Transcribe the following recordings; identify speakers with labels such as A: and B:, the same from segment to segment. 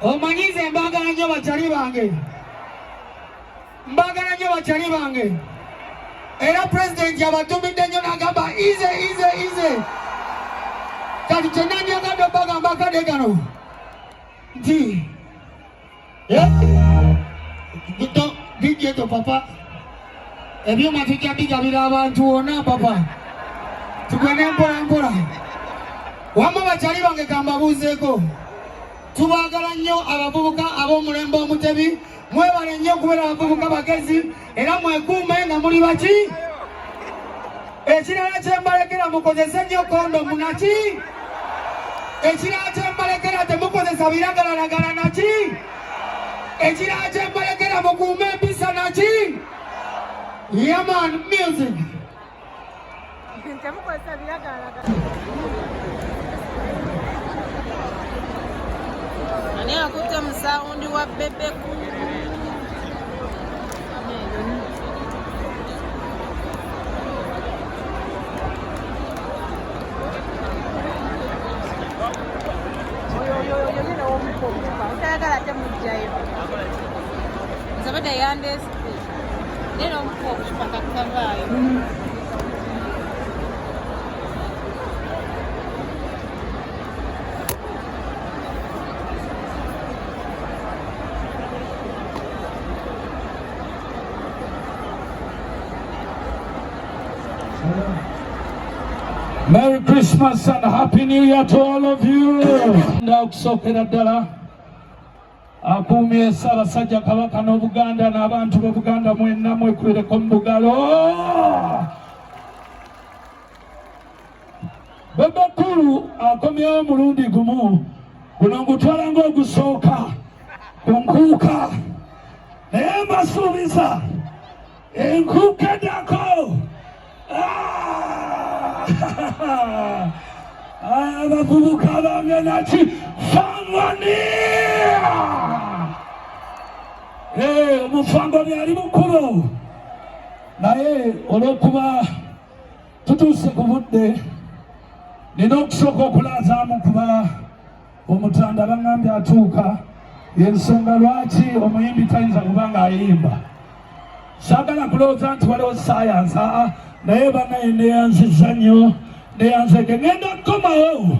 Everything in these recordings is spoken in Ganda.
A: Omanyize mbagala nnyo bakyali bange. Mbagala nnyo bakyali bange. Era President abatumidde nnyo n'agamba ize. Kati kyonna njagala bagamba akadde kano nti bijeto papa ebyuma tujja bigabira abantu wonna papa tugende mpola. Wamma bakyali bange kambabuuzeeko. Tubaagala nnyo abavubuka ab'omulembe omutebi. Mwebale nnyo okubeera abavubuka bagezi era mwekuume nga muli baki. Ekirala kyembalekera mukozese nnyo kondomu naki. Ekirala kyembalekera temukozesa biragalalagala naki. Ekirala kyembalekera mukuume empisa naki. Yaman music.
B: Temukozesa biragalalagala. Ani akutte mu saundi wa Bebeku. Utayagala ate mujjayo. Nzabadde yandesite. Nera omukuba okupaka kukavaayo.
C: Merry Christmas and Happy New Year to all of you. Ndakusokera ddala akuumye Ssaabasajja Kabaka n'Obuganda n'abantu b'Obuganda mwenna mwekubireko mu bugalo. Bebekulu akomyewo omulundi gumu guno ngutwala ng'ogusooka ku nkuuka naye mbasuubiza enkuuka eddako abavubuka bange nati fangania omufango byali mukulu naye olw'okuba tutuuse ku budde nina okusooka okulazaamu kuba omutanda baŋŋambye atuuka yensonga lwaki omuyimbi tayinza kuba ng'ayimba. Saagala kulowooza nti waliwo saayansa naye banaye neyanziza nnyo neyanzeke ngenda kukomawo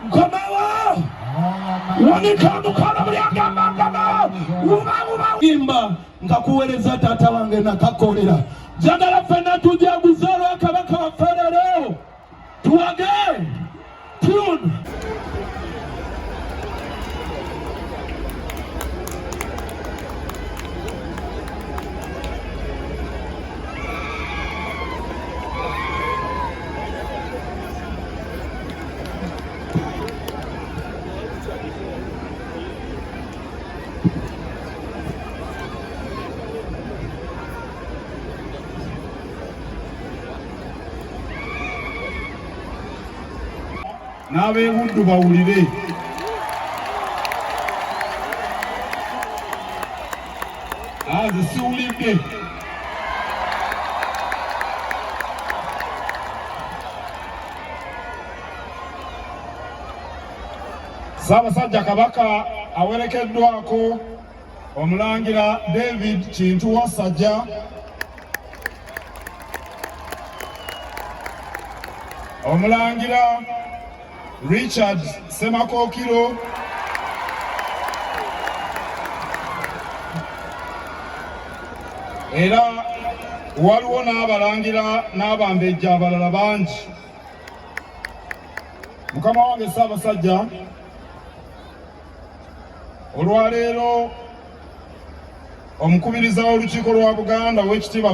C: nkomawo wanika mukono buli agamba imba nkakuweereza taata wange nakakolera njagala ffenna tujaguze olwakabaka waffe leero tuwage tune. N'ab'ebuddu bawulire. Zisiwulidde. Ssaabasajja Kabaka awerekeddwako Omulangira David Kintu Wassajja, Omulangira Richard Semakookiro, era waliwo n'abalangira n'abambejja abalala bangi. Mukama wange Ssaabasajja, olwaleero omukubiriza w'olukiiko lwa Buganda Oweekitiibwa